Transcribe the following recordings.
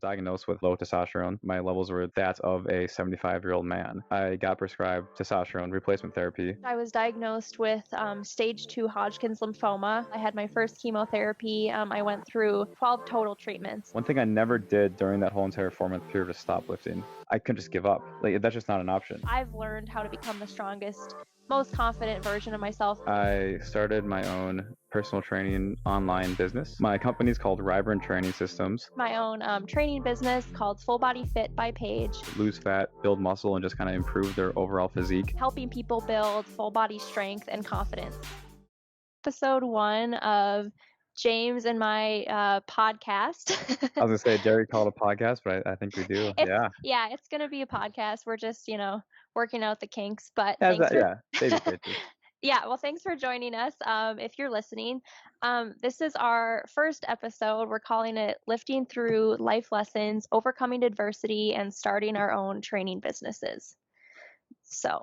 diagnosed with low testosterone. My levels were that of a 75-year-old man. I got prescribed testosterone replacement therapy. I was diagnosed with stage 2 Hodgkin's lymphoma. I had my first chemotherapy. I went through 12 total treatments. One thing I never did during that whole entire 4-month period was stop lifting. I couldn't just give up. Like, that's just not an option. I've learned how to become the strongest, most confident version of myself. I started my own personal training online business. My company is called Ryburn Training Systems. My own training business called Full Body Fit by Paige. Lose fat, build muscle, and just kind of improve their overall physique. Helping people build full body strength and confidence. Episode 1 of James and my podcast. I was gonna say, Jerry called a podcast, but I think we do. Yeah, it's gonna be a podcast. We're just, working out the kinks. But Baby thanks stages. yeah, well, thanks for joining us. If you're listening, this is our first episode. We're calling it Lifting Through Life Lessons, Overcoming Adversity, and Starting Our Own Training Businesses. So,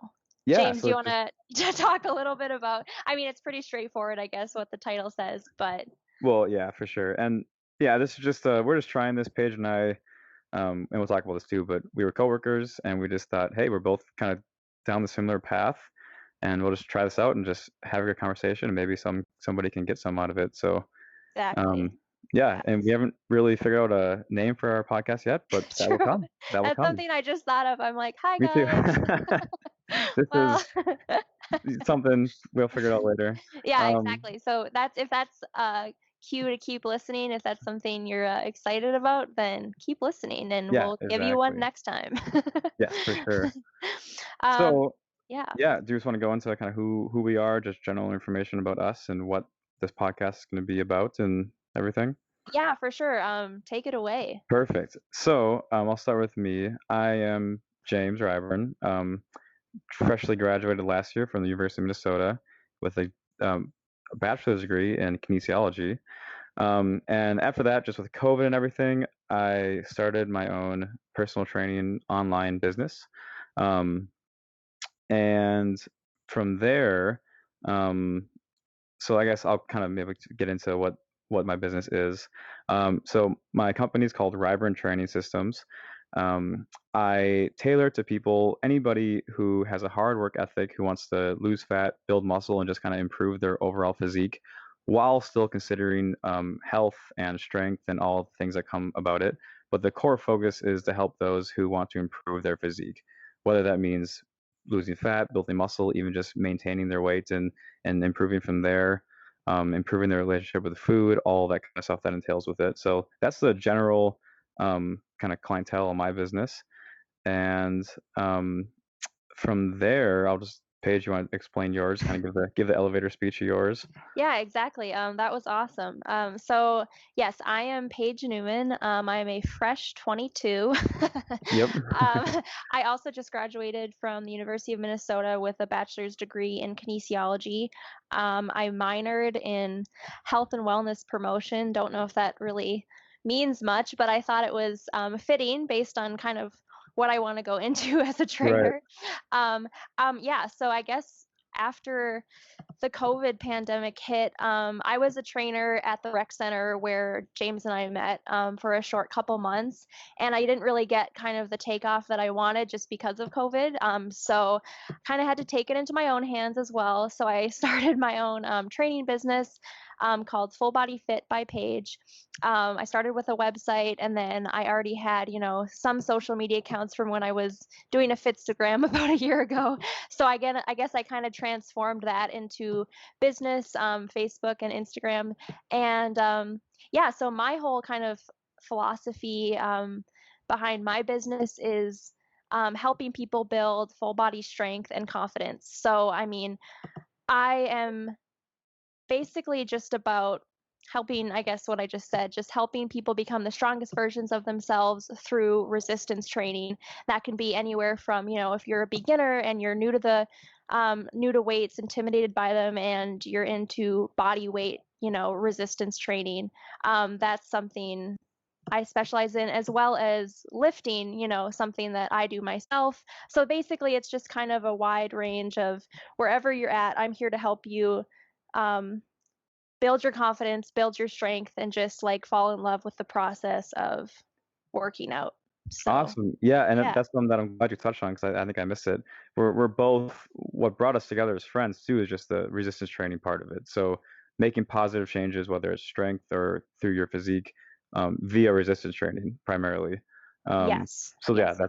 James, do you want to talk a little bit about, it's pretty straightforward, I guess, what the title says, but. Well, yeah, for sure. And yeah, this is just, we're just trying this, Paige and I, and we'll talk about this too, but we were coworkers and we just thought, hey, we're both kind of down the similar path and we'll just try this out and just have a good conversation and maybe somebody can get some out of it. So, Exactly. yeah, and we haven't really figured out a name for our podcast yet, but that will come. That's something I just thought of. I'm like, hi, Me guys. This is something we'll figure out later. Yeah, exactly. So if that's cue to keep listening. If that's something you're excited about, then keep listening and we'll give you one next time. Yes, for sure. So yeah, do you just want to go into kind of who we are, just general information about us and what this podcast is going to be about and everything? Yeah, for sure. Take it away. Perfect. So I'll start with me. I am James Ryburn. Freshly graduated last year from the University of Minnesota with a bachelor's degree in kinesiology. And after that, just with COVID and everything, I started my own personal training online business. And from there, so I guess I'll kind of maybe get into what my business is. So my company is called Ryburn Training Systems. I tailor to people, anybody who has a hard work ethic, who wants to lose fat, build muscle, and just kind of improve their overall physique while still considering health and strength and all the things that come about it. But the core focus is to help those who want to improve their physique, whether that means losing fat, building muscle, even just maintaining their weight and improving from there, improving their relationship with food, all that kind of stuff that entails with it. So that's the general kind of clientele of my business. And from there, I'll just, Paige, you want to explain yours, kind of give the elevator speech of yours? Yeah, exactly. That was awesome. So yes, I am Paige Newman. I'm a fresh 22. Yep. I also just graduated from the University of Minnesota with a bachelor's degree in kinesiology. I minored in health and wellness promotion. Don't know if that really means much, but I thought it was fitting based on kind of what I want to go into as a trainer. Right. Yeah, so I guess after the COVID pandemic hit, I was a trainer at the rec center where James and I met for a short couple months, and I didn't really get kind of the takeoff that I wanted just because of COVID. So kind of had to take it into my own hands as well. So I started my own training business called Full Body Fit by Paige. I started with a website, and then I already had, some social media accounts from when I was doing a Fitstagram about a year ago. So I guess I kind of transformed that into business, Facebook and Instagram. And yeah, so my whole kind of philosophy behind my business is helping people build full body strength and confidence. So, I am basically just about helping, I guess what I just said, just helping people become the strongest versions of themselves through resistance training. That can be anywhere from, if you're a beginner and you're new to weights, intimidated by them, and you're into body weight, resistance training. That's something I specialize in, as well as lifting, something that I do myself. So basically it's just kind of a wide range of wherever you're at, I'm here to help you build your confidence, build your strength, and just like fall in love with the process of working out. So, Awesome. Yeah, and yeah. that's something that I'm glad you touched on because I think I missed it. We're both what brought us together as friends too is just the resistance training part of it. So making positive changes, whether it's strength or through your physique, via resistance training primarily. Um, Yes. so yeah, Yes, yes.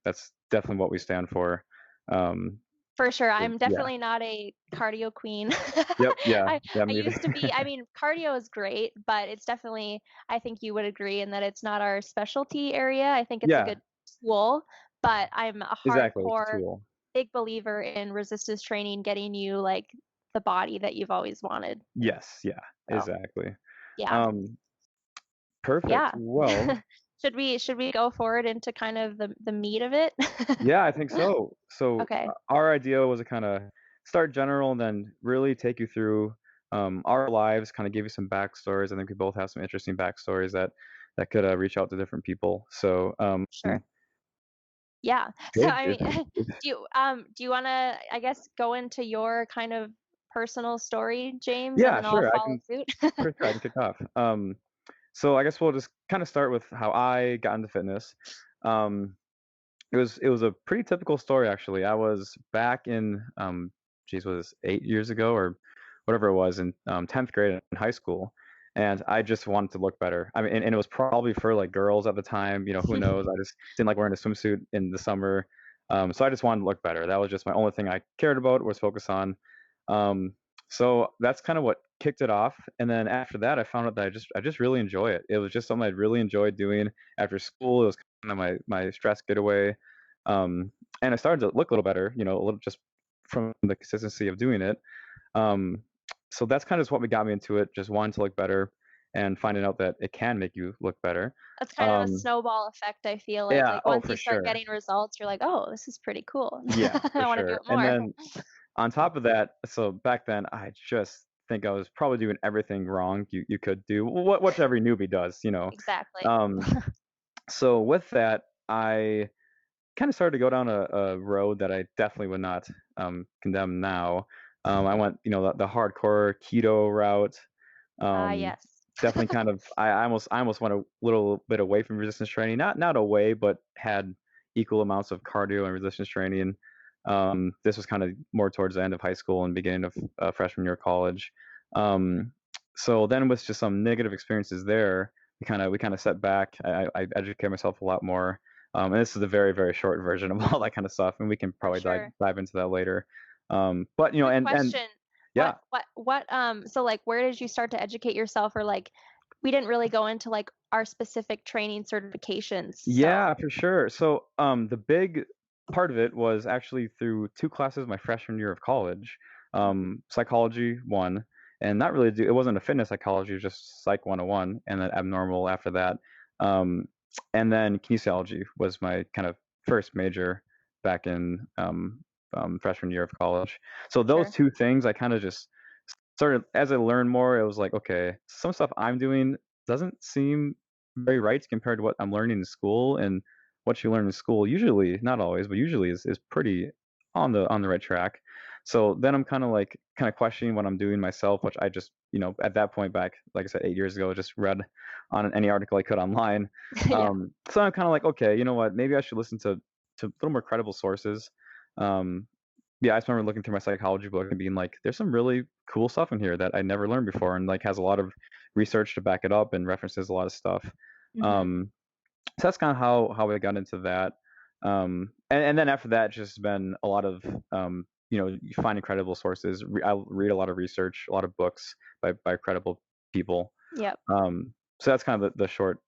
that's definitely what we stand for. Um, For sure, so I'm yeah. definitely not a cardio queen. Yep. Yeah. I Yeah. I Me either. used to be. I mean, cardio is great, but it's definitely, I think you would agree in that it's not our specialty area. I think it's a Yeah. good tool, but I'm a Exactly. It's a hardcore tool. big believer in resistance training getting you, like, the body that you've always wanted. Yes. Yeah. So, Exactly. yeah. Um, Perfect. Yeah. Well, Should we go forward into kind of the meat of it? yeah, I think so. So, Okay, our idea was to kinda start general and then really take you through, our lives, kinda give you some backstories. I think we both have some interesting backstories that could, reach out to different people. So, sure. Yeah. So, Paige, I mean, do you wanna, I guess, go into your kind of personal story, James, and yeah, then I'll sure, I follow can suit? for sure, I can kick off. So I guess we'll just kinda start with how I got into fitness. Um it was a pretty typical story, actually. I was back in, geez, was 8 years ago or whatever it was in, 10th grade in high school, and I just wanted to look better. I mean, and it was probably for, like, girls at the time, who knows? I just didn't like wearing a swimsuit in the summer, so I just wanted to look better. That was just my only thing I cared about, was focus on. Um, so that's kinda what kicked it off, and then after that, I found out that I just really enjoy it. It was just something I really enjoyed doing after school. It was kinda my stress getaway. And I started to look a little better, a little just from the consistency of doing it. Um, so that's kind of just what got me into it, just wanting to look better and finding out that it can make you look better. That's kind of a Um, snowball effect, I feel like. yeah, Like, oh, once for you start sure. getting results, you're like, "Oh, this is pretty cool. Yeah, for I wanna do sure. it And more." then on top of that, so back then, I just think I was probably doing everything wrong you could do, what every newbie does. Exactly. Um, so with that, I kinda started to go down a road that I definitely would not, condemn now. I went, the hardcore keto route. Ah, Um, yes. Definitely kind of I almost went a little bit away from resistance training, not away, but had equal amounts of cardio and resistance training. This was kinda more towards the end of high school and beginning of, freshman year of college. Um, so then with just some negative experiences there, we kinda set back. I educated myself a lot more. And this is a very, very short version of all that kind of stuff, and we can For probably dive sure. dive into that later. But Quick and question. yeah, So, like, where did you start to educate yourself, or, like, we didn't really go into, like, our specific training certifications, so yeah, for sure. So, the big part of it was actually through 2 classes my freshman year of college. Psychology 1, and not really it wasn't a fitness psychology, it was just Psych 101, and then abnormal after that. Um, and then kinesiology was my kind of first major back in, freshman year of college. So those sure. 2 things I kinda just started as I learned more, it was like, okay, some stuff I'm doing doesn't seem very right compared to what I'm learning in school, and what you learn in school usually, not always, but usually is pretty on the right track. So then I'm kinda questioning what I'm doing myself, which I just, at that point back, like I said, 8 years ago, just read on any article I could online. Yeah. So I'm kinda like, "Okay, you know what? Maybe I should listen to a little more credible sources." Um, yeah, I just remember looking through my psychology book and being like, "There's some really cool stuff in here that I never learned before," and, like, has a lot of research to back it up and references a lot of stuff. Mhm. Um, so that's kinda how I got into that. And then after that, just been a lot of, finding credible sources. I read a lot of research, a lot of books by credible people. Yep. So that's kind of the short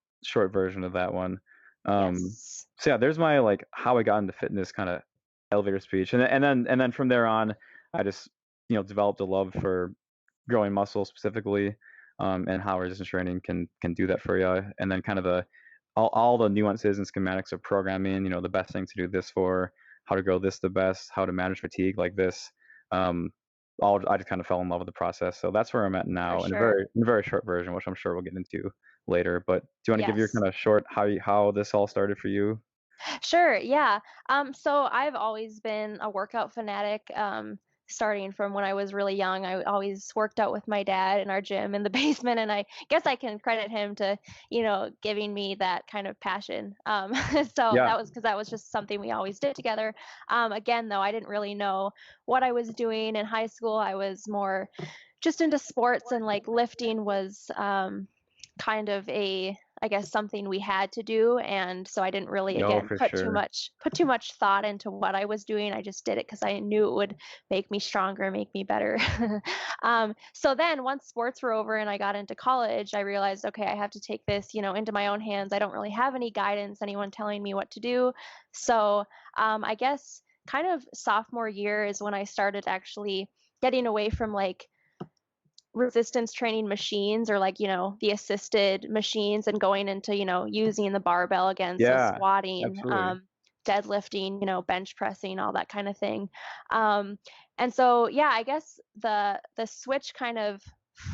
version of that one. Um, Yes. so yeah, there's my, like, how I got into fitness kinda elevator speech, and then from there on, I just, developed a love for growing muscle specifically, and how resistance training can do that for you, and then kind of all the nuances and schematics of programming, the best thing to do this for, how to grow this the best, how to manage fatigue like this. Um, I just kind of fell in love with the process. So that's where I'm at For now in a sure. very short version, which I'm sure we'll get into later. But do you want to give your Yes. kind of short how this all started for you? Sure, yeah. So I've always been a workout fanatic, starting from when I was really young. I always worked out with my dad in our gym in the basement, and I guess I can credit him to, giving me that kind of passion. So Yeah. that was because that was just something we always did together. Again, though, I didn't really know what I was doing in high school. I was more just into sports, and like lifting was kind of a, I guess, something we had to do, and so I didn't really, No, again, for sure. put too much thought into what I was doing. I just did it because I knew it would make me stronger, make me better. So then once sports were over and I got into college, I realized, okay, I have to take this, into my own hands. I don't really have any guidance, anyone telling me what to do. So I guess kind of sophomore year is when I started actually getting away from like resistance training machines, or like, the assisted machines, and going into, using the barbell again. So Yeah, squatting, absolutely. deadlifting, bench pressing, all that kind of thing. Um, and so, yeah, I guess the switch kind of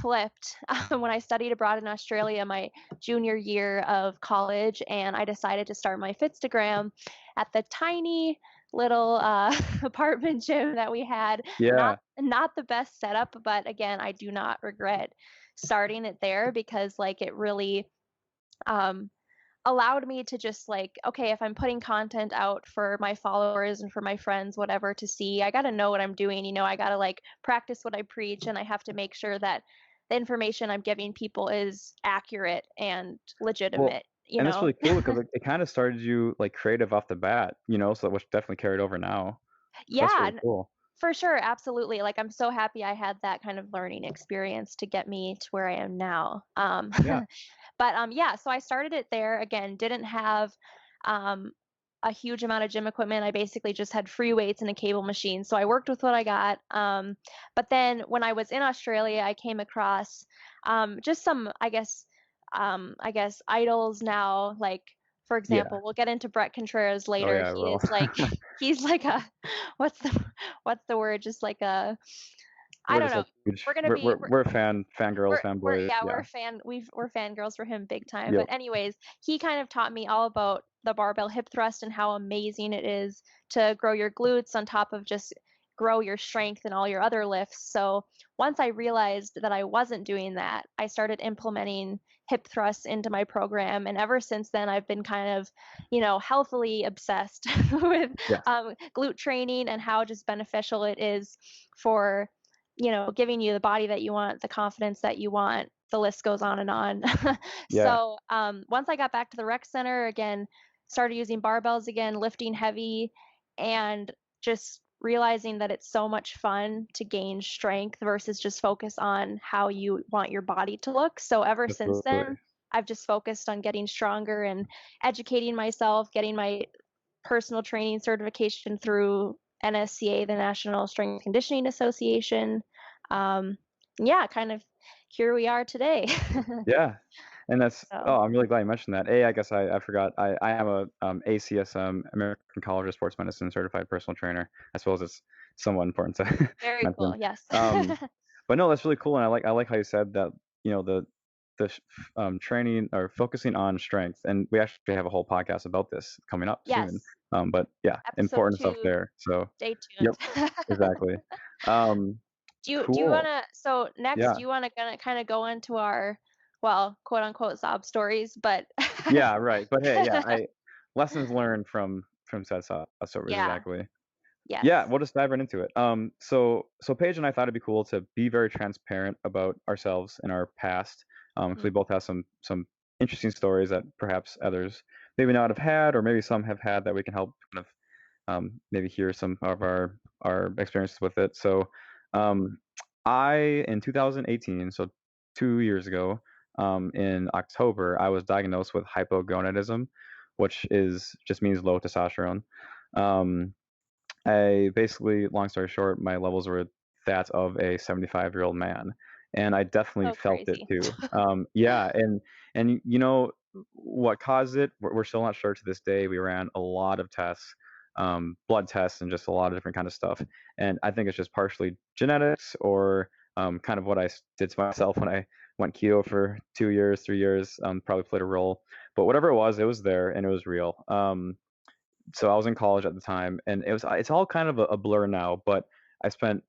flipped when I studied abroad in Australia my junior year of college, and I decided to start my Fitstagram at the tiny little apartment gym that we had. Yeah. Not the best setup, but again, I do not regret starting it there, because like it really um allowed me to just like, okay, if I'm putting content out for my followers and for my friends, whatever, to see, I got to know what I'm doing. I got to like practice what I preach, and I have to make sure that the information I'm giving people is accurate and Well, legitimate, and that's really cool because it kinda started you, like, creative off the bat, so which definitely carried over now. So that's Yeah, really cool. for sure, absolutely. Like, I'm so happy I had that kind of learning experience to get me to where I am now. Yeah. But yeah, so I started it there. Again, didn't have um, a huge amount of gym equipment. I basically just had free weights and a cable machine. So I worked with what I got. But then when I was in Australia, I came across just some, I guess idols now. Like, for Yeah. example, we'll get into Brett Contreras Oh, later. yeah, I He will. is like, he's like a, what's the word? Just like a, I We're don't just, know. like, huge We're gonna we're be we're we're fangirls, we're fanboys, yeah, yeah. we're fangirls for him big time. Yep. But anyways, he kind of taught me all about the barbell hip thrust and how amazing it is to grow your glutes on top of just grow your strength and all your other lifts. So once I realized that I wasn't doing that, I started implementing hip thrusts into my program. And ever since then, I've been kind of, healthily obsessed with Yes. glute training and how just beneficial it is for, giving you the body that you want, the confidence that you want. The list goes on and on. Yeah. So once I got back to the rec center again, started using barbells again, lifting heavy, and just realizing that it's so much fun to gain strength versus just focus on how you want your body to look. So ever since Absolutely. then, I've just focused on getting stronger and educating myself, getting my personal training certification through NSCA, the National Strength Conditioning Association. Um, yeah, kind of here we are today. Yeah, and So I'm really glad you mentioned that. I guess I forgot, I am a, ACSM, American College of Sports Medicine certified personal trainer. I suppose it's somewhat important to very cool. mention. Yes. But no, that's really cool, and I like how you said that, training or focusing on strength, and we actually have a whole podcast about this coming up soon. Yes. But yeah, Episode important stuff 2. there. So, Stay yep, tuned. exactly. Um, Do you cool. wanna so next, Yeah. do you wanna gonna kinda go into our, well, quote unquote sob stories, but Yeah, right, but hey, yeah, I lessons learned from said stories, yeah, exactly. Yeah, yes. we'll just dive right into it. So Paige and I thought it'd be cool to be very transparent about ourselves and our past, 'cause we Mhm. both have some interesting stories that perhaps others maybe not have had, or maybe some have had that we can help kind of, maybe hear some of our experiences with it. So, um, I in 2018, so 2 years ago, in October, I was diagnosed with hypogonadism, which is just means low testosterone. Um, I basically, long story short, my levels were that of a 75-year-old man, and I definitely So felt it crazy. too. Yeah, and what caused it? We're still not sure to this day. We ran a lot of tests, blood tests, and just a lot of different kind of stuff. And I think it's just partially genetics, or kind of what did to myself when I went keto for 2 years, 3 years. Probably played a role, but whatever it was there, and it was real. So I was in college at the time, and it's all kind of a blur now. But I spent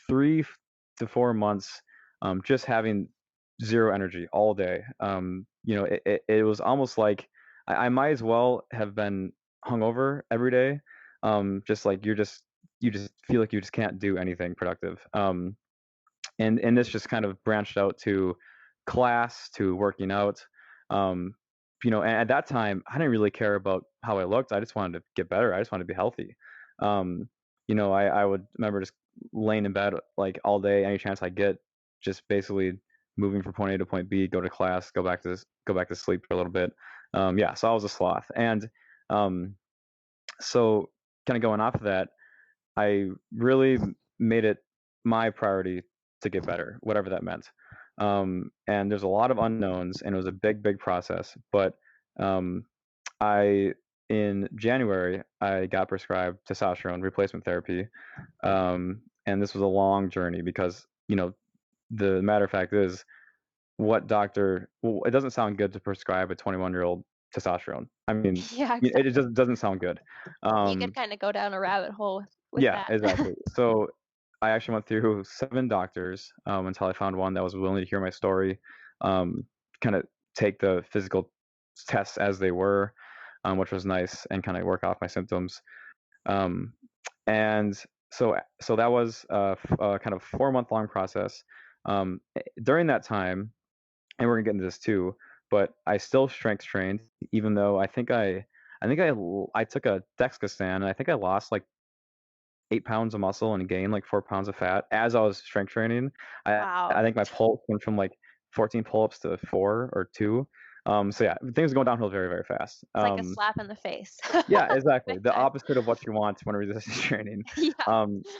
3 to 4 months, just having zero energy all day. It was almost like I might as well have been hungover every day. Just like you just feel like you just can't do anything productive. And this just kind of branched out to class, to working out. Um, and at that time, I didn't really care about how I looked. I just wanted to get better. I just wanted to be healthy. Um, I would remember just laying in bed like all day, any chance I get, just basically moving from point A to point B, go to class, go back to sleep for a little bit. Yeah, so I was a sloth, and um, so kind of going off of that, I really made it my priority to get better, whatever that meant. And there's a lot of unknowns, and it was a big, big process. But um, I, in January, I got prescribed testosterone replacement therapy, and this was a long journey because the matter of fact is, what doctor? Well, it doesn't sound good to prescribe a 21-year-old testosterone. I mean, Yeah, it exactly. just doesn't sound good. You could Um, kind of go down a rabbit hole with Yeah, that. exactly. So I actually went through 7 doctors, until I found one that was willing to hear my story, um, kinda take the physical tests as they were, which was nice, and kinda work off my symptoms. Um, and so that was a kind of 4-month-long process. During that time, and we're gonna get into this too, but I still strength trained, even though I took a DEXA scan, and I think I lost, like, 8 pounds of muscle and gained like 4 pounds of fat as I was strength training. I Wow. think my pull went from like 14 pull-ups to 4 or 2. So yeah, things going downhill very, very fast. It's like a slap in the face. Yeah, exactly. Big The time. opposite of what you want when resistance training. Yeah.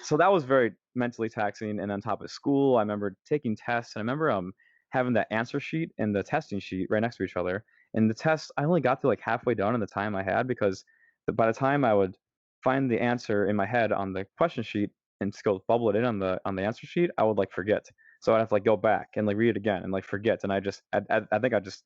So that was very mentally taxing. And on top of school, I remember taking tests, and I remember having the answer sheet and the testing sheet right next to each other. And the test, I only got to like halfway done in the time I had because by the time I would find the answer in my head on the question sheet and just go bubble it in on the answer sheet, I would like forget. So I'd have to like go back and like read it again and like forget. And I think I just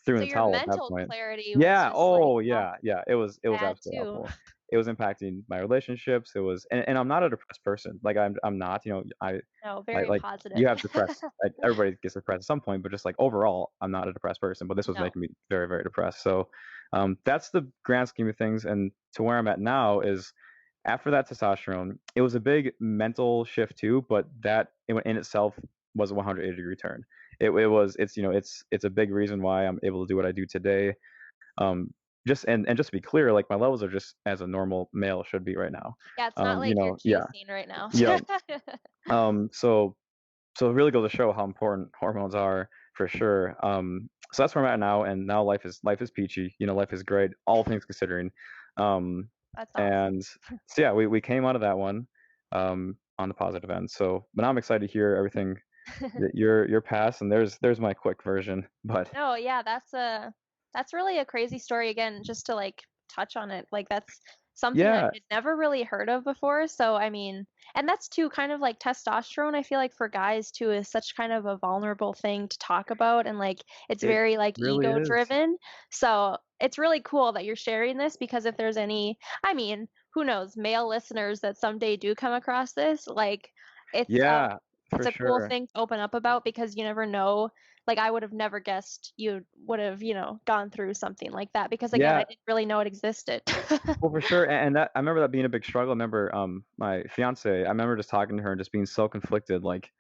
threw in So the your towel at that mental point. clarity was Yeah, just like oh, off yeah, yeah, it was bad absolutely too. awful. It was impacting my relationships, it was and I'm not a depressed person, like, I'm not, I No, very like, you positive. have depressed like, everybody gets depressed at some point, but just, like, overall, I'm not a depressed person, but this was No. making me very, very depressed, so, that's the grand scheme of things, and to where I'm at now is after that testosterone, it was a big mental shift too, but that in itself was a 180-degree turn. It's a big reason why I'm able to do what I do today. Um, just to be clear, like my levels are just as a normal male should be right now. Yeah, it's not like you're Yeah, chasing right now. yeah. So it really goes to show how important hormones are for sure. So that's where I'm at now, and now life is peachy. Life is great, all things considering. Um, That's awesome. and so yeah, we came out of that one on the positive end. So, but now I'm excited to hear everything that your past, and there's my quick version. But No, yeah, that's really a crazy story again, just to like touch on it. Like that's something I yeah, had never really heard of before. So I mean, and that's too kind of like testosterone, I feel like for guys too is such kind of a vulnerable thing to talk about and like it's it very like really ego is. driven. So it's really cool that you're sharing this because if there's any, I mean, who knows, male listeners that someday do come across this, like it's Yeah, it's for a cool sure. thing to open up about because you never know, like I would have never guessed you would have, gone through something like that because again, I Yeah, didn't really know it existed. well, for sure, and that I remember that being a big struggle. I remember, my fiance. I remember just talking to her and just being so conflicted, like,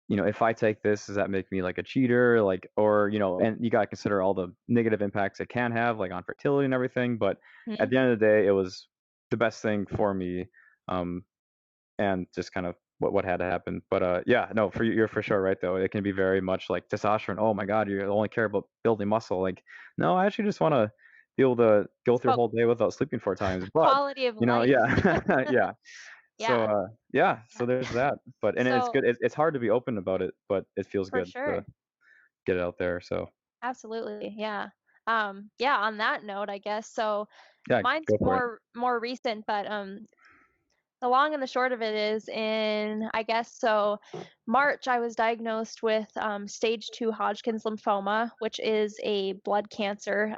if I take this, does that make me like a cheater? Like, or, and you gotta consider all the negative impacts it can have, like on fertility and everything. But at Mhm. the end of the day, it was the best thing for me, um, and just kind of what had to happen. But yeah, no, you're for sure right though. It can be very much like testosterone. Oh my God, you only care about building muscle. Like, no, I actually just want to be able to go It's through a about whole day without sleeping 4 times. But quality of life. yeah, yeah. So Yeah, yeah, yeah. so there's that. And it's So good. It's hard to be open about it, but it feels for good to sure. get it out there. So Absolutely. Yeah. Yeah, on that note, I guess. So yeah, mine's go for it. more recent, but the long and the short of it is in, I guess, so March, I was diagnosed with stage 2 Hodgkin's lymphoma, which is a blood cancer.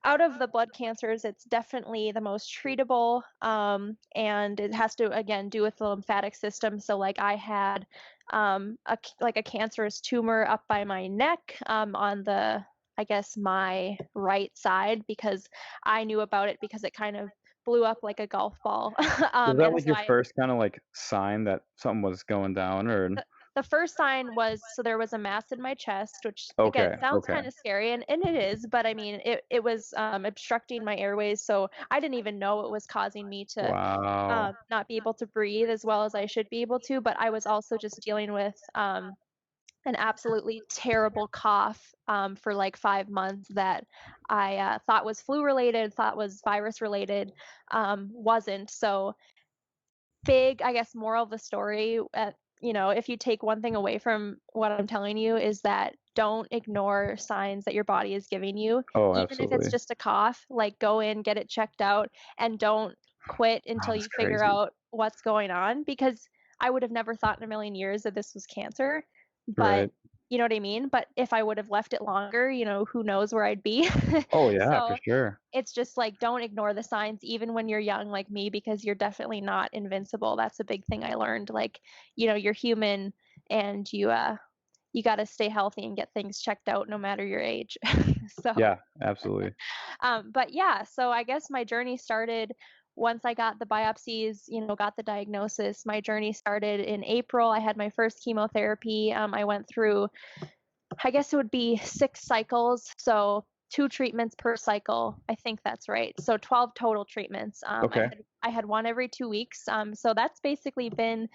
out of the blood cancers, it's definitely the most treatable, and it has to again do with the lymphatic system. So, like, I had like a cancerous tumor up by my neck, on the, I guess, my right side, because I knew about it because it kind of blew up like a golf ball, Was that, and like, so your I first kinda, like, sign that something was going down, or the first sign was, so there was a mass in my chest, which again Okay, sounds okay. kind of scary, and it is, but I mean, it was obstructing my airways, so I didn't even know it was causing me to Wow. not be able to breathe as well as I should be able to. But I was also just dealing with an absolutely terrible cough for like 5 months that I thought was flu related, thought was virus related, wasn't. So big, I guess, moral of the story, if you take one thing away from what I'm telling you, is that don't ignore signs that your body is giving you. Oh, Even if it's absolutely. just a cough, like, go in, get it checked out, and don't quit Wow, until that's you figure crazy. out what's going on, because I would have never thought in a million years that this was cancer, but Right. you know what I mean? But if I would have left it longer, who knows where I'd be. Oh, yeah, for So sure. it's just like, don't ignore the signs even when you're young like me, because you're definitely not invincible. That's a big thing I learned. Like, you're human, and you got to stay healthy and get things checked out no matter your age. So, Yeah, absolutely. but yeah, so I guess my journey started once I got the biopsies, got the diagnosis. My journey started in April. I had my first chemotherapy. I went through, I guess it would be 6 cycles, so 2 treatments per cycle. I think that's right. So 12 total treatments. I Okay. had I had one every 2 weeks. So that's basically been,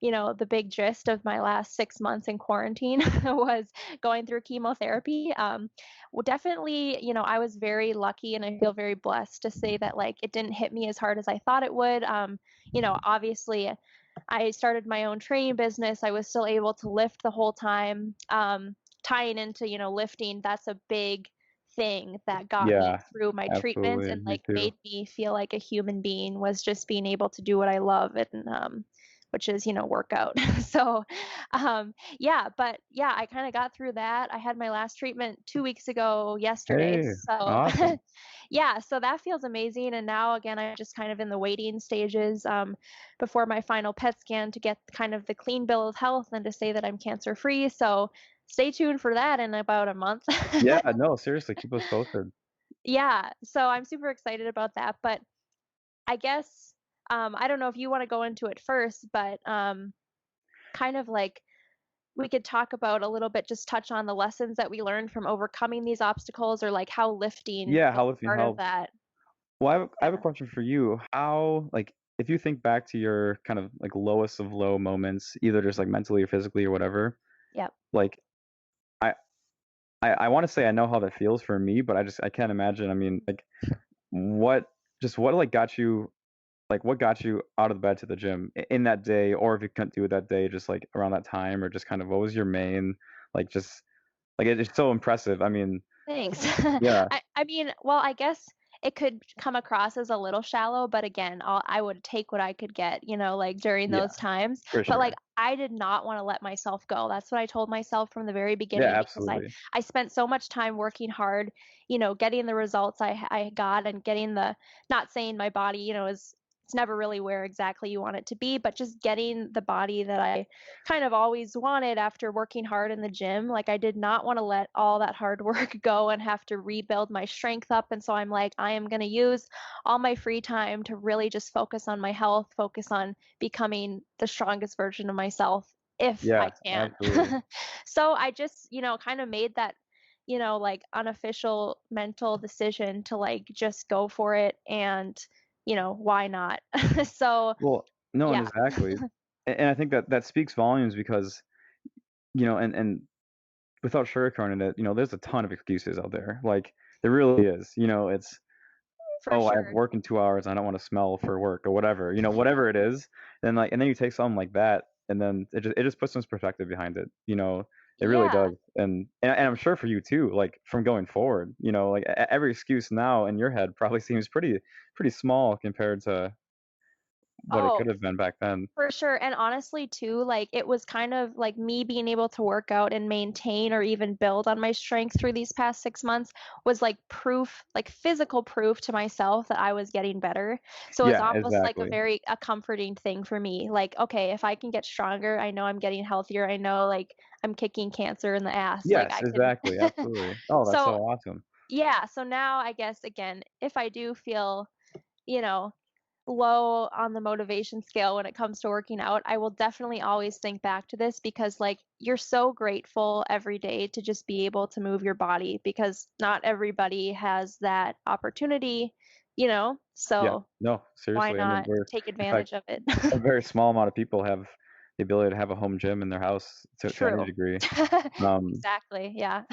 the big gist of my last 6 months in quarantine was going through chemotherapy. Well, definitely, I was very lucky, and I feel very blessed to say that, like, it didn't hit me as hard as I thought it would. Obviously, I started my own training business. I was still able to lift the whole time. Tying into, lifting, that's a big thing that got me Yeah, through my treatments absolutely, and, me like, too. made me feel like a human being, was just being able to do what I love, and which is, work out. So, yeah, but yeah, I kind of got through that. I had my last treatment 2 weeks ago yesterday. Hey, So, awesome. yeah, so that feels amazing. And now, again, I'm just kind of in the waiting stages, before my final PET scan, to get kind of the clean bill of health and to say that I'm cancer free. So, stay tuned for that in about a month. Yeah, no, seriously, keep us posted. Yeah, so I'm super excited about that. But I guess, I don't know if you want to go into it first, but kind of like, we could talk about a little bit, just touch on the lessons that we learned from overcoming these obstacles, or like how lifting Yeah, is how lifting part of helps. that. Well, I have a Yeah. question for you. How, like, if you think back to your kind of, like, lowest of low moments, either just, like, mentally or physically or whatever, Yep. like, I I wanna say I know how that feels for me, but I can't imagine, I mean, like, what what, like, what got you out of the bed to the gym in that day, or if you couldn't do it that day, just, like, around that time, or just kind of what was your main, just it's so impressive. I mean, Thanks. yeah, I mean, well, I guess it could come across as a little shallow, but again, I would take what I could get, like, during yeah, those times. for But, like, sure. I did not want to let myself go. That's what I told myself from the very Yeah, beginning, because I absolutely. I spent so much time working hard, getting the results I got, and getting the, not saying my body, is, it's never really where exactly you want it to be, but just getting the body that I kind of always wanted after working hard in the gym. Like, I did not want to let all that hard work go and have to rebuild my strength up. And so I'm like, I am going to use all my free time to really just focus on my health, focus on becoming the strongest version of myself if Yeah, I can. absolutely. So I just, kind of made that, like, unofficial mental decision to, like, just go for it, and, why not? So, Well, no, and yeah, exactly. And I think that that speaks volumes because, and without sugarcoating it, there's a ton of excuses out there. Like, there really is. It's, for "Oh, I have sure. work in 2 hours, I don't wanna smell for work," or whatever, whatever it is, and then you take something like that, and then it just puts some perspective behind it, it really Yeah. does, and I'm sure for you too, like, from going forward, like, every excuse now in your head probably seems pretty small compared to what it Oh, could have been back then. for sure, and honestly too, like, it was kind of like me being able to work out and maintain or even build on my strength through these past 6 months was like proof, like physical proof to myself that I was getting better. So it's Yeah, almost like exactly. a comforting thing for me. Like, okay, if I can get stronger, I know I'm getting healthier. I know like I'm kicking cancer in the ass. Like Yes, I can exactly, absolutely. Oh, that's so So, awesome. yeah, so now I guess again, if I do feel, you know, low on the motivation scale when it comes to working out, I will definitely always think back to this because, like, you're so grateful every day to just be able to move your body because not everybody has that opportunity, you know? Yeah, So no, why seriously, I mean, not we're take in fact, advantage of it? a very small amount of people have the ability to have a home gym in their house to any True. degree. Um, Exactly, yeah.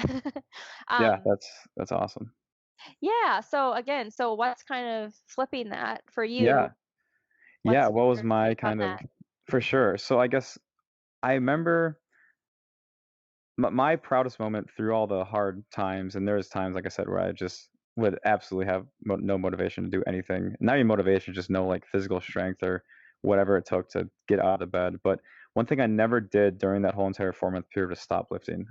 yeah, Um, that's awesome. yeah, so again, so what's kind of flipping that for Yeah, you? yeah, what What's was your my take on kind of that? for sure. So I guess I remember my proudest moment through all the hard times, and there's times, like I said, where I just would absolutely have no motivation to do anything. Not even motivation, just no like physical strength or whatever it took to get out of the bed. But one thing I never did during that whole entire 4 month period was stop lifting.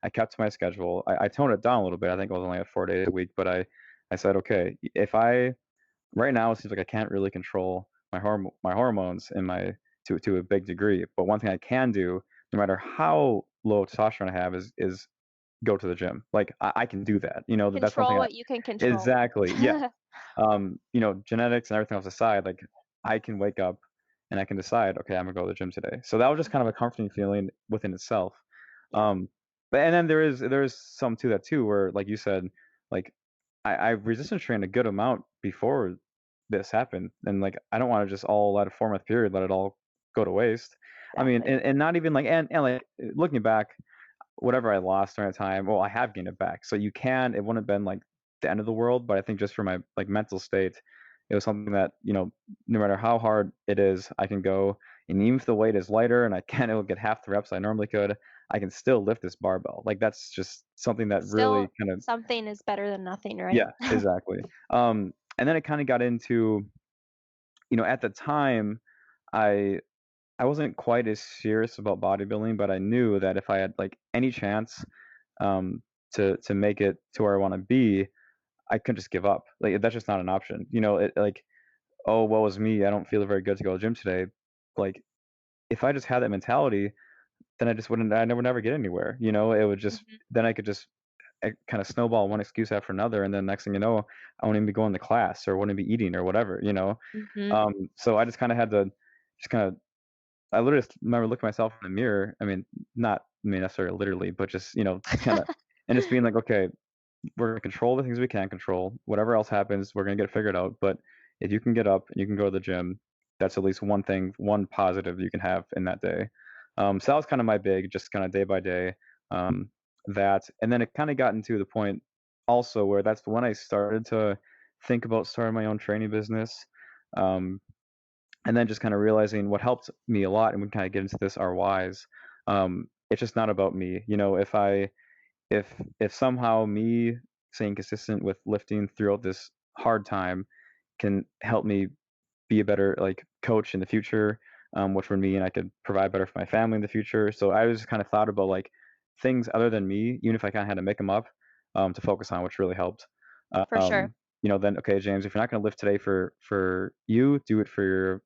I kept to my schedule. I toned it down a little bit. I think I was only at 4 days a week, but I said, okay, if I right now, it seems like I can't really control my hormones in my to a big degree, but one thing I can do, no matter how low testosterone I have, is go to the gym. Like, I can do that, that's one Control thing I what you can control. exactly, yes. Genetics and everything else aside, like, I can wake up and I can decide, "Okay, I'm gonna go to the gym today." So that was just kind of a comforting feeling within itself. Yeah, But and then there is some to that too, where, like you said, like, I resistance trained a good amount before this happened, and, like, I don't wanna just all let a 4 month period, let it all go to waste. I mean, exactly. and not even, like and, like, looking back, whatever I lost during that time, well, I have gained it back. So it wouldn't have been, like, the end of the world, but I think just for my, like, mental state, it was something that, no matter how hard it is, I can go, and even if the weight is lighter and I can't able to get half the reps I normally could, I can still lift this barbell. Like, that's just something that really Still, kind of something is better than nothing, right? yeah, exactly. And then it kinda got into at the time, I I wasn't quite as serious about bodybuilding, but I knew that if I had, like, any chance, to make it to where I wanna be, I couldn't just give up. Like, that's just not an option. "Oh, woe is me, I don't feel very good to go to the gym today." Like, if I just had that mentality, then I would never get anywhere, It would just Mhm, then I could just, kinda snowball one excuse after another, and then next thing you know, I wouldn't even be going to class or wouldn't be eating or whatever. mhm. So I just kinda had to just kinda I literally just remember looking at myself in the mirror. I mean, necessarily literally, but just, kinda and just being like, "Okay, we're gonna control the things we can control. Whatever else happens, we're gonna get it figured out. But if you can get up and you can go to the gym, that's at least one thing, one positive you can have in that day." So that was kind of my big, just kind of day by day. Um, and then it kind of got into the point also where that's when I started to think about starting my own training business. Um, and then just kind of realizing what helped me a lot, and we kind of get into this our whys. It's just not about me. If somehow me staying consistent with lifting throughout this hard time can help me be a better like coach in the future, which would mean I could provide better for my family in the future. So I was kind of thought about like things other than me, even if I kind of had to make them up, to focus on, which really helped. For sure. Then okay, James, if you're not going to lift today for you, do it for your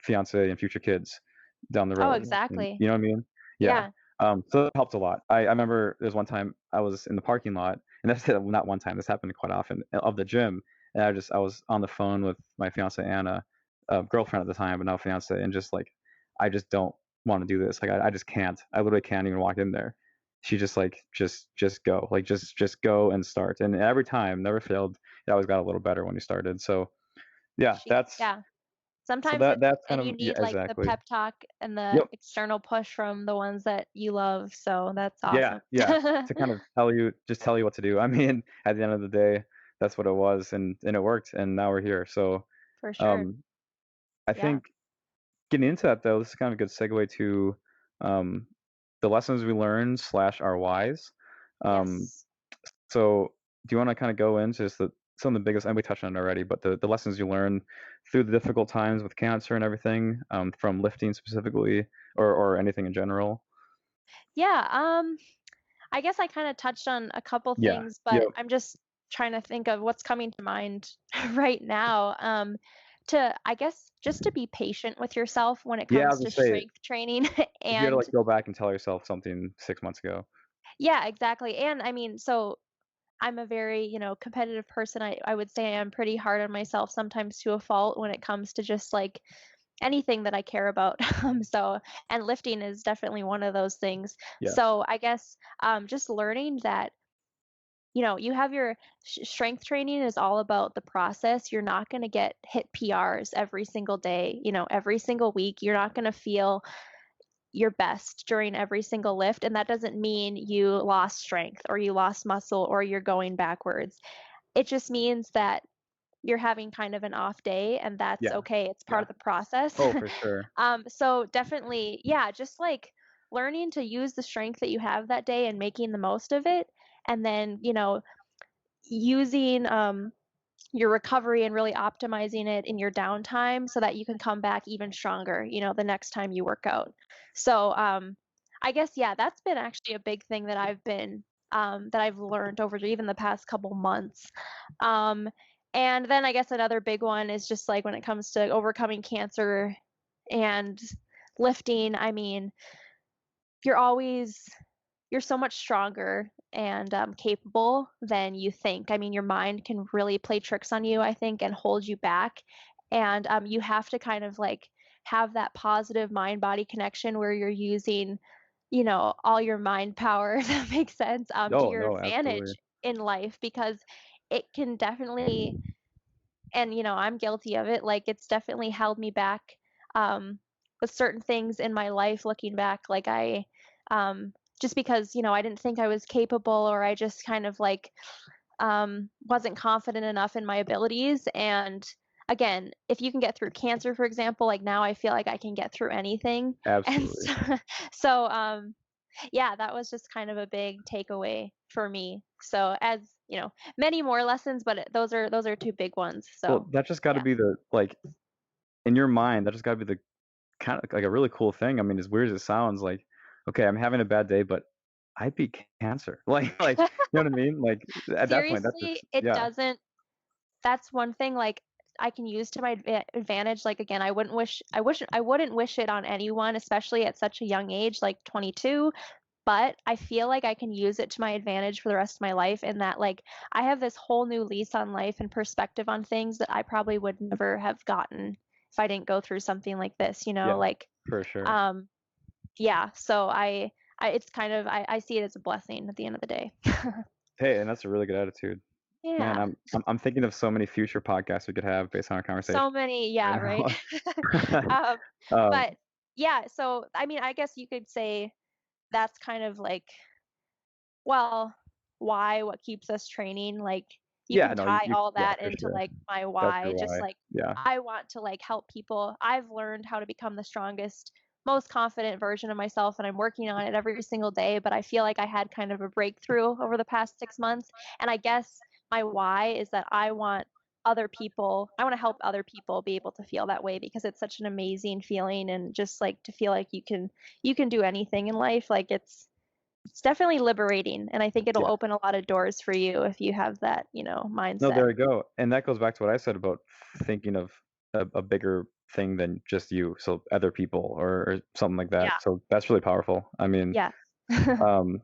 fiance and future kids down the Oh, road. And, exactly. you know what I mean? Yeah. Yeah. So that helped a lot. I remember there's one time I was in the parking lot, and that's not one time. This happened quite often of the gym, and I was on the phone with my fiance Anna, girlfriend at the time, but now fiance, and just like I just don't want to do this. Like I just can't. I literally can't even walk in there. She just like just go, like just go and start. And every time, never failed. It always got a little better when you started. So yeah, Yeah. so Sometimes that it's that's kind and you of yeah, need, like, the exactly. pep talk and the Yep. external push from the ones that you love, so that's Yeah, awesome. yeah. To kind of tell you what to do. I mean, at the end of the day, that's what it was, and it worked, and now we're here. So For sure. um, I Yeah. think getting into that though, this is kind of a good segue to um, the lessons we learned slash our whys. Um, Yes. so do you want to kind of go into just some of the biggest, and we touched on it already, but the lessons you learn through the difficult times with cancer and everything, from lifting specifically, or anything in general? Yeah, I guess I kind of touched on a couple Yeah. things, but Yep. I'm just trying to think of what's coming to mind right now. To, I guess, just to be patient with yourself when it Yeah, I was comes gonna to say, strength training. if you were to, And like, go back and tell yourself something 6 months ago. yeah, exactly. And I mean, so I'm a very, competitive person. I would say I'm pretty hard on myself sometimes to a fault when it comes to just like anything that I care about. And lifting is definitely one of those things. Yes. So I guess just learning that, you have your strength training is all about the process. You're not going to get hit PRs every single day, every single week. You're not going to feel your best during every single lift. And that doesn't mean you lost strength or you lost muscle or you're going backwards. It just means that you're having kind of an off day, and that's Yeah. okay. It's part Yeah. of the process. Oh, for sure. So definitely, yeah, just like learning to use the strength that you have that day and making the most of it. And then, using your recovery and really optimizing it in your downtime so that you can come back even stronger, the next time you work out. So, I guess, yeah, that's been actually a big thing that I've learned over even the past couple months. Um, and then I guess another big one is just like when it comes to overcoming cancer and lifting, I mean, you're always you're so much stronger and capable than you think. I mean, your mind can really play tricks on you, I think, and hold you back. And you have to kind of like have that positive mind body connection where you're using, all your mind power, if that makes sense, to Oh, your no, absolutely. advantage in life because it can definitely, and I'm guilty of it, like it's definitely held me back um with certain things in my life looking back, like I just because I didn't think I was capable, or I just kind of like wasn't confident enough in my abilities. And again, if you can get through cancer, for example, like now I feel like I can get through anything. And Absolutely. so yeah, that was just kind of a big takeaway for me. So as many more lessons, but those are two big ones. Well, So that just gotta yeah. be the, like, in your mind, that just gotta be the kinda like a really cool thing. I mean, as weird as it sounds, like, okay, I'm having a bad day, but I beat cancer. Like, you know what I mean? Like, at that point, that's Seriously, just, it yeah. doesn't that's one thing, like, I can use to my advantage. Like, again, I wouldn't wish it on anyone, especially at such a young age, like 22, but I feel like I can use it to my advantage for the rest of my life, in that, like, I have this whole new lease on life and perspective on things that I probably would never have gotten if I didn't go through something like this, Yeah, like, for sure. um, yeah, so I it's kind of I see it as a blessing at the end of the day. Hey, and that's a really good attitude. Man, Yeah. I'm thinking of so many future podcasts we could have based on our conversation So many, right yeah, right? now. Um, Um, but yeah, so I mean, I guess you could say that's kind of like, well, why, what keeps us training? Like, you yeah, can no, tie all yeah, that for into sure. like my That's why, your just why. like Yeah, I want to like help people. I've learned how to become the strongest, most confident version of myself, and I'm working on it every single day. But I feel like I had kind of a breakthrough over the past 6 months. And I guess my why is that I want to help other people be able to feel that way, because it's such an amazing feeling, and just like to feel like you can do anything in life. Like it's definitely liberating, and I think it'll yeah. open a lot of doors for you if you have that, No, mindset. there we go, and that goes back to what I said about thinking of a bigger thing than just you, so other people, or something like that, Yeah. so that's really powerful. I mean, Yes. um,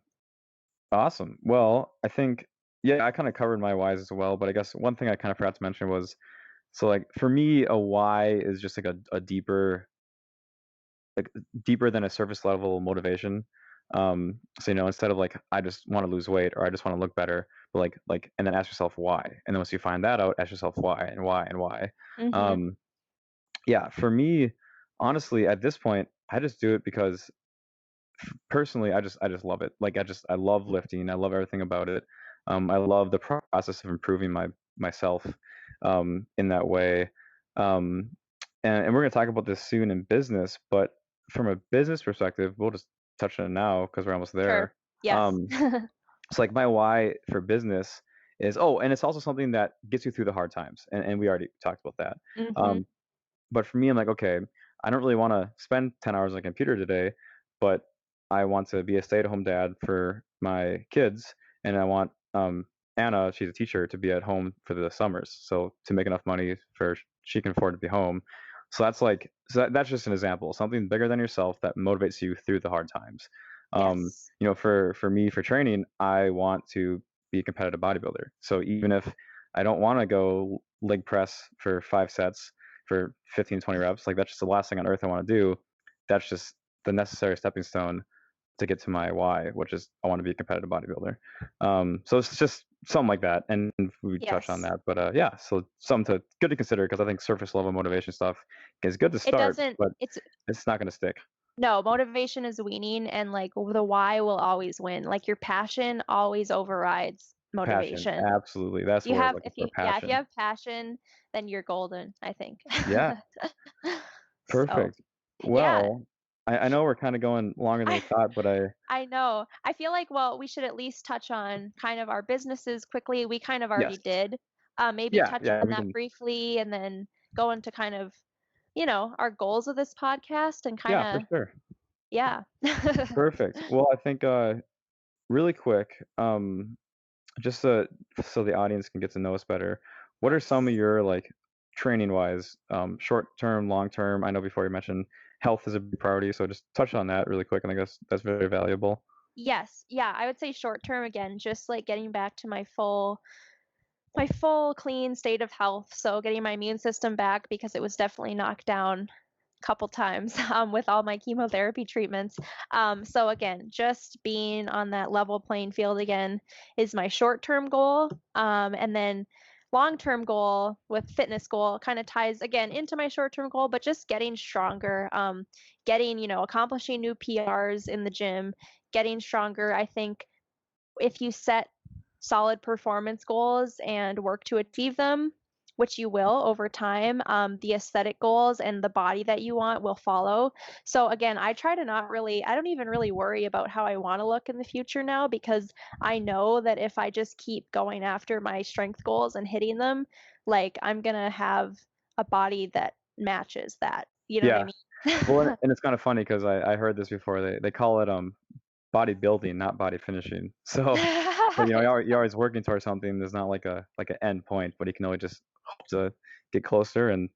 awesome. Well, I think, yeah, I kinda covered my whys as well, but I guess one thing I kinda forgot to mention was, so, like, for me, a why is just like a deeper, like, deeper than a surface level motivation. So, instead of like, I just want to lose weight or I just want to look better, but and then ask yourself why. And then once you find that out, ask yourself why and why and why. Mhm. Um, yeah, for me, honestly, at this point, I just do it because personally, I just love it. Like, I love lifting. I love everything about it. I love the process of improving myself, in that way. Um, and we're gonna talk about this soon in business, but from a business perspective, we'll just touch on it now because we're almost Sure. there. Yes. Um, so like my why for business is, oh, and it's also something that gets you through the hard times, and we already talked about that. Mhm. Um, but for me, I'm like, okay, I don't really want to spend 10 hours on a computer today, but I want to be a stay-at-home dad for my kids, and I want Anna, she's a teacher, to be at home for the summers, so to make enough money for she can afford to be home. So that's just an example, something bigger than yourself that motivates you through the hard times. Yes. For me, for training, I want to be a competitive bodybuilder. So even if I don't want to go leg press for 5 sets for 15, 20 reps. Like that's just the last thing on earth I want to do. That's just the necessary stepping stone to get to my why, which is I want to be a competitive bodybuilder. So it's just something like that, and we touched on Yes. that. But yeah, so something good to consider because I think surface level motivation stuff is good to It start, doesn't but it's it's not going to stick. no, motivation is weaning and like the why will always win. Like your passion always overrides Passion, motivation. absolutely. That's the word I was looking If for. you yeah, if you Passion. have passion, then you're golden, I think. Yeah, So, perfect. yeah, Well, I know we're kind of going longer than we I thought, but I I know. I feel like, well, we should at least touch on kind of our businesses quickly. We kind of already yes, did. Maybe yeah, touch yeah, on we that can, briefly and then go into kind of, our goals of this podcast and kind yeah, for of, sure. yeah. Perfect. Well, I think really quick, just so the audience can get to know us better, what are some of Yes. your like training wise, short term, long term? I know before you mentioned health is a big priority, so just touch on that really quick. I think that's very valuable. Yes. Yeah, I would say short term again, just like getting back to my full clean state of health. So getting my immune system back because it was definitely knocked down couple times with all my chemotherapy treatments. So again, just being on that level playing field again is my short-term goal. And then long-term goal with fitness goal kind of ties again into my short-term goal, but just getting stronger, accomplishing new PRs in the gym, getting stronger. I think if you set solid performance goals and work to achieve them, which you will over time, the aesthetic goals and the body that you want will follow. So again, I try to not really, I don't even really worry about how I want to look in the future now because I know that if I just keep going after my strength goals and hitting them, like I'm going to have a body that matches that. You know what I Yeah. Well, mean? and it's kind of funny because I heard this before. They call it bodybuilding, not body finishing. So you're always working towards something. There's not like an end point, but you can only just hope to get closer. And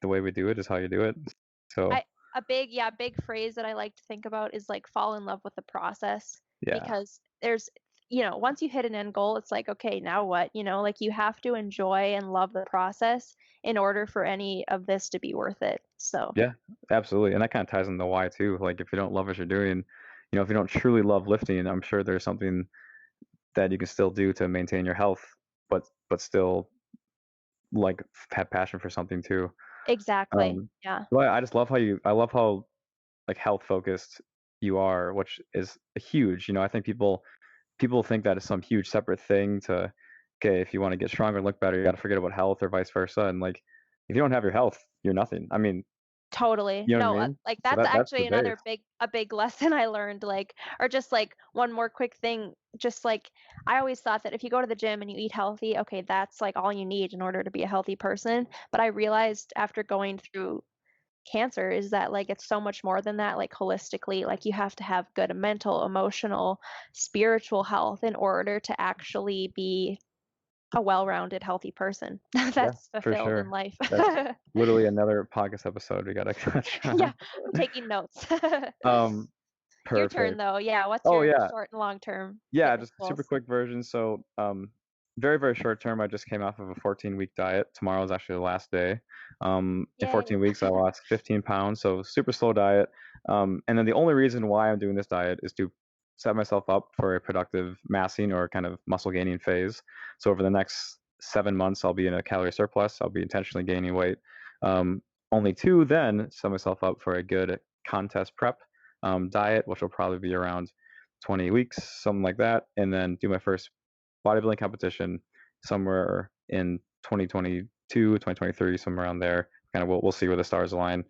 the way we do it is how you do it. So I big phrase that I like to think about is like fall in love with the process yeah, because once you hit an end goal, it's like, okay, now what? Like you have to enjoy and love the process in order for any of this to be worth it. So, yeah, absolutely. And that kind of ties into why too. Like if you don't love what you're doing, if you don't truly love lifting, I'm sure there's something that you can still do to maintain your health, but still like have passion for something too. exactly. Um, Yeah. but I just love I love how like health focused you are, which is huge. I think people think that is some huge separate thing to, okay, if you want to get stronger and look better, you got to forget about health or vice versa. And like, if you don't have your health, you're nothing. I mean, Totally. you know what No, I mean? like So that's that's the actually base. another big lesson I learned, like, or just like one more quick thing, just like I always thought that if you go to the gym and you eat healthy, okay, that's like all you need in order to be a healthy person. But I realized after going through cancer is that like it's so much more than that, like holistically, like you have to have good mental, emotional, spiritual health in order to actually be a well-rounded, healthy person Yeah, that's for fulfilled in sure. life. That's literally another podcast episode we got to touch Yeah, on. I'm taking notes. Um, Your turn perfect. though. Yeah, what's Oh your yeah, short and long-term yeah, fitness just super goals? quick version. So, very, very short term. I just came off of a 14-week diet. Tomorrow is actually the last day. In Yay. 14 weeks, I lost 15 pounds. So, super slow diet. And then the only reason why I'm doing this diet is to set myself up for a productive massing or kind of muscle gaining phase. So, over the next 7 months, I'll be in a calorie surplus. I'll be intentionally gaining weight. Um, Only to then set myself up for a good contest prep diet, which will probably be around 20 weeks, something like that, and then do my first bodybuilding competition somewhere in 2022, 2023, somewhere around there. Kind of, we'll see where the stars align.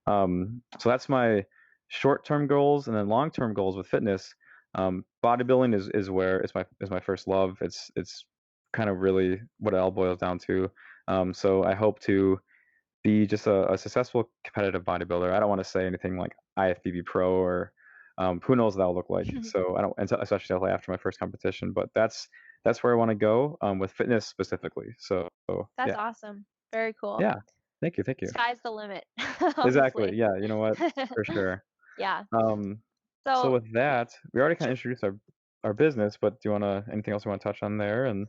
So that's my short-term goals, and then long-term goals with fitness. Bodybuilding is where it's my first love. It's kind of really what it all boils down to. So I hope to be just a successful competitive bodybuilder. I don't want to say anything like IFBB pro or who knows what that'll look like. So I don't, especially definitely after my first competition. But that's where I want to go with fitness specifically. So That's yeah, awesome. Very cool. yeah. Thank you, thank you. Sky's the limit, Exactly. honestly. Yeah. You know what? For sure. Yeah. Um, so So, with that, we already kind sure. of introduced our business, but do you wanna anything else you wanna touch on there? And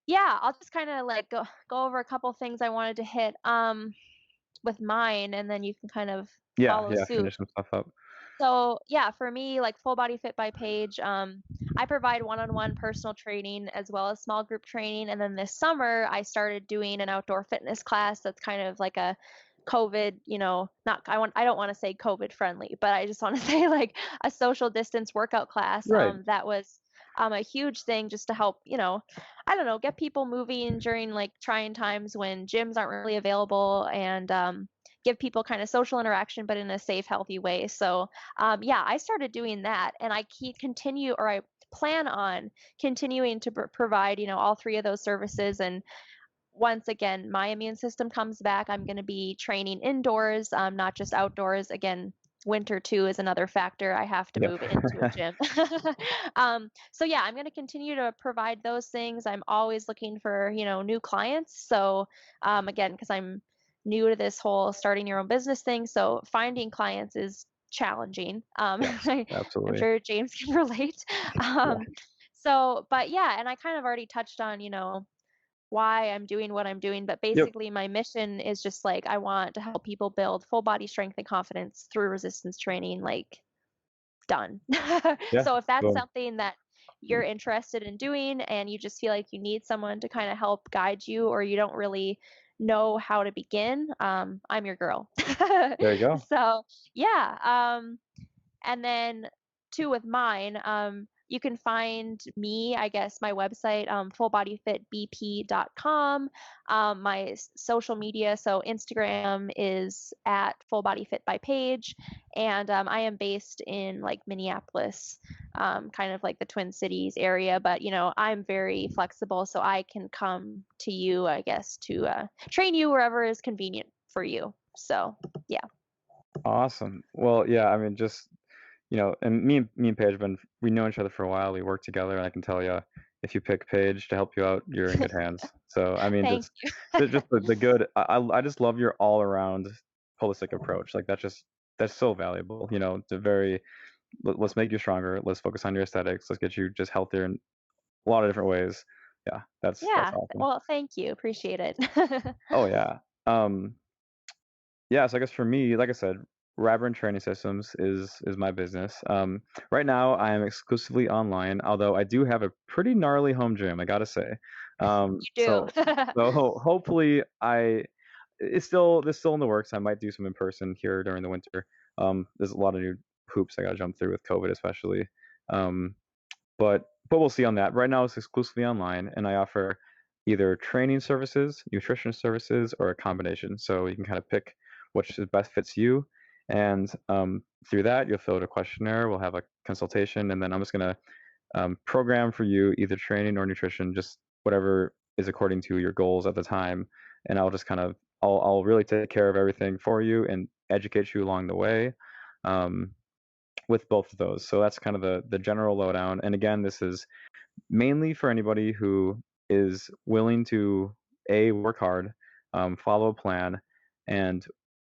Yeah, I'll just kinda, like, go over a couple things I wanted to hit, with mine, and then you can kind of yeah, follow yeah, suit. finish some stuff up. So, yeah, for me, like Full Body Fit by Paige, I provide one-on-one personal training as well as small group training. And then this summer, I started doing an outdoor fitness class that's kind of like a COVID, not I don't want to say COVID friendly, but I just want to say like a social distance workout class. Right. That was a huge thing just to help, I don't know, get people moving during like trying times when gyms aren't really available and give people kind of social interaction, but in a safe, healthy way. So yeah, I started doing that, and I plan on continuing to provide, all three of those services. And once again, my immune system comes back, I'm going to be training indoors, not just outdoors. Again, winter too is another factor. I have to Yep. move into a gym. So yeah, I'm going to continue to provide those things. I'm always looking for, new clients. So again, because I'm new to this whole starting your own business thing, so finding clients is challenging. Yes, I'm absolutely. sure James can relate. Yeah. So, but yeah, and I kind of already touched on, why I'm doing what I'm doing, but Yep. basically my mission is just like I want to help people build full body strength and confidence through resistance training, like done. Yeah. So if that's Boom. something that you're interested in doing and you just feel like you need someone to kind of help guide you or you don't really know how to begin, I'm your girl. There you go. So yeah, and then two with mine, you can find me, I guess, my website, fullbodyfitbp.com. My social media, so Instagram is at fullbodyfitbypage, and I am based in like Minneapolis, kind of like the Twin Cities area. But I'm very flexible, so I can come to you, I guess, to train you wherever is convenient for you. So yeah, Awesome. Well, yeah, I mean, just, and me and Paige have been we know each other for a while. We work together, and I can tell you, if you pick Paige to help you out, you're in good hands. So, I mean, thank just you. just the good I just love your all around holistic approach. Like, that's so valuable, to very let's make you stronger. Let's focus on your aesthetics. Let's get you just healthier in a lot of different ways. Yeah, that's Yeah. awesome. Well, thank you. Appreciate it. Oh yeah. Yeah, so I guess for me, like I said, Ryburn Training Systems is my business. Right now, I am exclusively online, although I do have a pretty gnarly home gym, I gotta say. You do. So hopefully it's still in the works. I might do some in person here during the winter. There's a lot of new hoops I gotta jump through with COVID, especially. Um, but we'll see on that. Right now, it's exclusively online, and I offer either training services, nutrition services, or a combination. So you can kind of pick which is best fits you, and through that, you'll fill out a questionnaire. We'll have a consultation, and then I'm just gonna program for you either training or nutrition, just whatever is according to your goals at the time. And I'll just kind of I'll really take care of everything for you and educate you along the way. Um, with both of those. So that's kind of the general lowdown. And again, this is mainly for anybody who is willing to work hard, follow a plan, and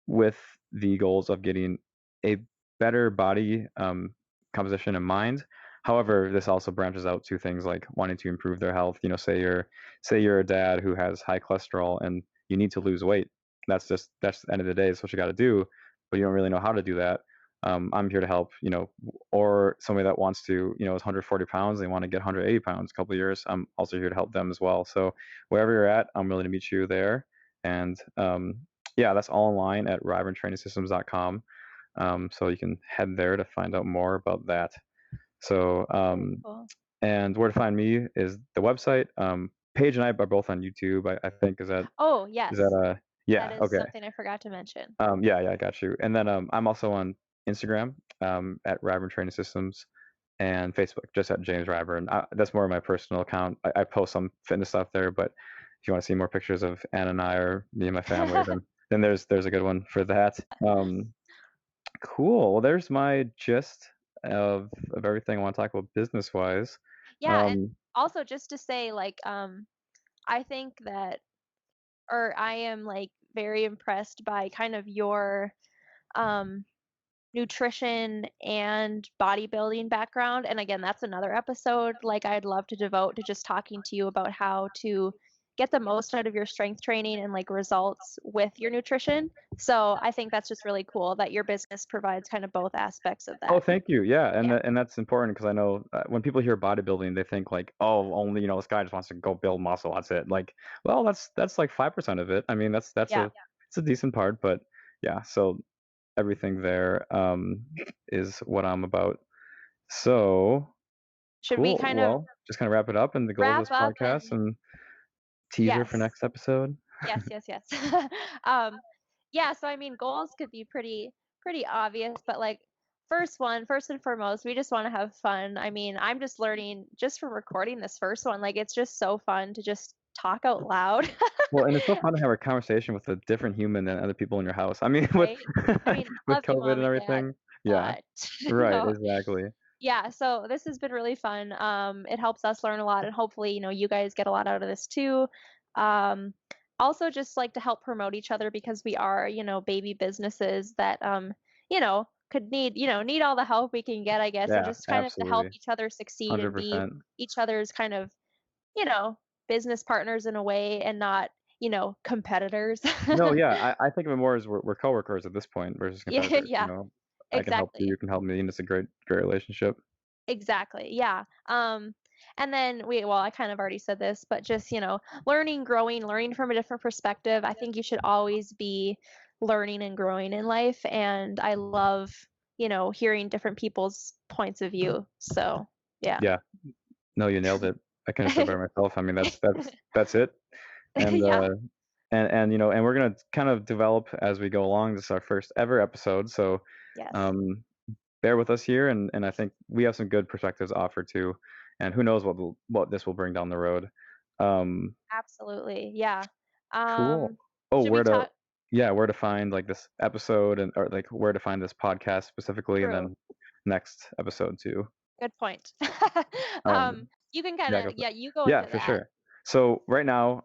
with the goals of getting a better body composition in mind. However, this also branches out to things like wanting to improve their health. Say you're a dad who has high cholesterol and you need to lose weight. That's the end of the day. It's what you got to do, but you don't really know how to do that. I'm here to help. Or somebody that wants to, is 140 pounds, they want to get 180 pounds a couple of years. I'm also here to help them as well. So wherever you're at, I'm willing to meet you there. And yeah, that's all online at ryburn so you can head there to find out more about that. So Very cool. and where to find me is the website. Paige and I are both on YouTube. I think Oh, is that yes. That yeah, is okay. something I forgot to mention. Yeah, I got you. And then I'm also on Instagram at Ryburn Training Systems. and Facebook, just at James Ryburn. That's more of my personal account. I post some fitness stuff there, but if you want to see more pictures of Anna and I or me and my family, then there's a good one for that. Cool. Well, there's my gist of everything I want to talk about business wise. Yeah, and also just to say, like, I think that, or I am like very impressed by kind of your um nutrition and bodybuilding background. And again, that's another episode like I'd love to devote to just talking to you about how to get the most out of your strength training and like results with your nutrition. So I think that's just really cool that your business provides kind of both aspects of Oh, that. thank you. Yeah, and Yeah. that's important because I know when people hear bodybuilding, they think like, oh, only this guy just wants to go build muscle. That's it. Like, well, that's like 5% of it. I mean, that's Yeah. a it's a decent part, but yeah. So everything there is what I'm about. So Should we cool. kind of Well, just kind of wrap it up and the goal of wrap this up podcast and and teaser for yes. next episode. Yes, yes, yes. Um, yeah, so I mean, goals could be pretty obvious, but like first and foremost, we just want to have fun. I mean, I'm just learning just from recording this first one, like it's just so fun to just talk out loud. Well, and it's so fun to have a conversation with a different human than other people in your house. I mean, with Right? I mean, with love you, COVID mom and and dad, everything. Yeah, but right, no. exactly. Yeah, so this has been really fun. It helps us learn a lot, and hopefully, you guys get a lot out of this too. Um, Also, just like to help promote each other because we are, baby businesses that, could need all the help we can get, I guess, and Yeah, just kind of to help absolutely. each other succeed and be 100%. each other's kind of, you know, business partners in a way and not, competitors. No, yeah, I think of it more as we're coworkers at this point versus Yeah, competitors, yeah, I can help you, exactly. you can help me, and it's a great relationship. Exactly. Yeah. And then I kind of already said this, but just, learning, growing, learning from a different perspective. I think you should always be learning and growing in life. And I love, hearing different people's points of view. So, yeah. Yeah, no, you nailed it. I couldn't have said it better myself. I mean, that's it. And, Yeah. and we're gonna kind of develop as we go along. This is our first ever episode, so, Yes. um, bear with us here, and I think we have some good perspectives to offer too, and who knows what this will bring down the road. Um, Absolutely. Yeah. cool. Um, Oh, should we talk? where to find like this episode or like where to find this podcast specifically, and True. then next episode too. Good point. Um, You can kind yeah, go of, for it. yeah, you go Yeah, into for that. sure. So right now,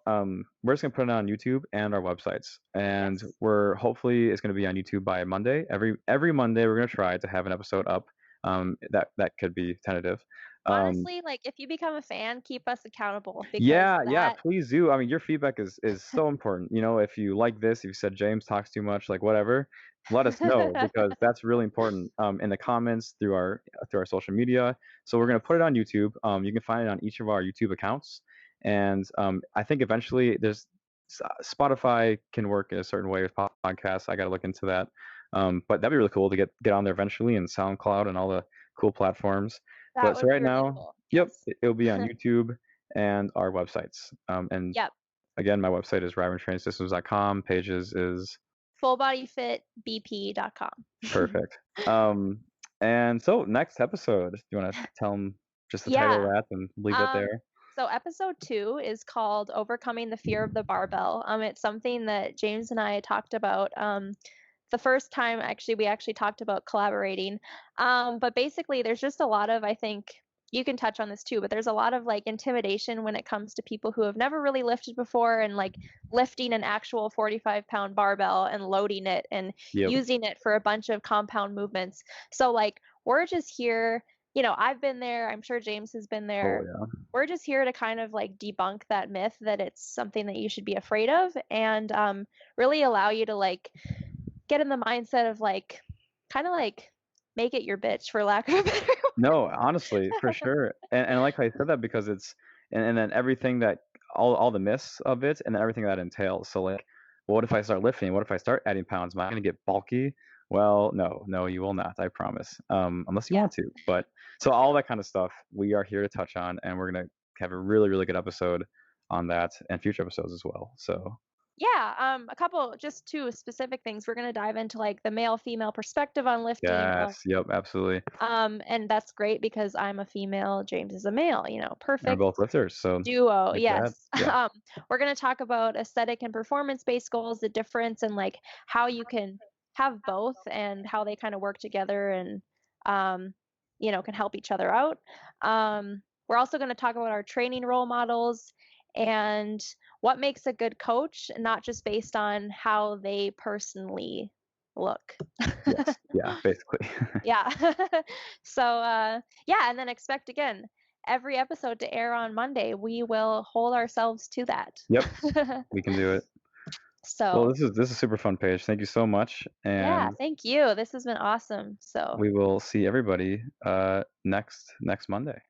we're just gonna put it on YouTube and our websites, and Yes. we're hopefully it's gonna be on YouTube by Monday. Every Monday, we're gonna try to have an episode up. That could be tentative. Um, Honestly, like, if you become a fan, keep us accountable because yeah, yeah, that please do. I mean, your feedback is so important. If you like this, if you said James talks too much, like whatever, let us know because that's really important. In the comments through our social media. So we're gonna put it on YouTube. You can find it on each of our YouTube accounts, and I think eventually Spotify can work in a certain way with podcasts. I got to look into that. But that'd be really cool to get on there eventually, and SoundCloud and all the cool platforms. that But so would be right really now, cool. yep, Yes. it'll be on YouTube and our websites. And Yep. again, my website is ryburn Pages is Fullbodyfitbp.com. perfect. And so next episode, do you want to tell them just the title of Yeah. that and leave it Um, there? so episode 2 is called Overcoming the Fear of the Barbell. It's something that James and I talked about, the first time actually we actually talked about collaborating. But basically there's just a lot of, I think you can touch on this too, but there's a lot of like intimidation when it comes to people who have never really lifted before and like lifting an actual 45-pound barbell and loading it and Yep. using it for a bunch of compound movements. So like we're just here, I've been there, I'm sure James has been Oh there. yeah. We're just here to kind of like debunk that myth that it's something that you should be afraid of and really allow you to like get in the mindset of like kind of like make it your bitch for lack of a better No, honestly, for sure. And I like how you said that because it's and then everything that all the myths of it and then everything that entails. So like, well, what if I start lifting? What if I start adding pounds? Am I gonna get bulky? Well, no, you will not, I promise. Unless you yeah want to. But so all that kind of stuff we are here to touch on and we're gonna have a really, really good episode on that and future episodes as well. So Yeah, a couple, just two specific things. We're gonna dive into like the male female perspective on lifting. Yes, yep, absolutely. And that's great because I'm a female, James is a male. We're Perfect both lifters, so duo. like that. Yes. Yeah. We're gonna talk about aesthetic and performance-based goals, the difference, and like how you can have both and how they kind of work together and can help each other out. We're also going to talk about our training role models and what makes a good coach, not just based on how they personally look. Yes. Yeah, basically. Yeah. So, yeah, and then expect again every episode to air on Monday. We will hold ourselves to that. Yep, we can do it. Well, So, this is super fun, Paige. Thank you so much, yeah, and thank you. This has been awesome. So, we will see everybody next Monday.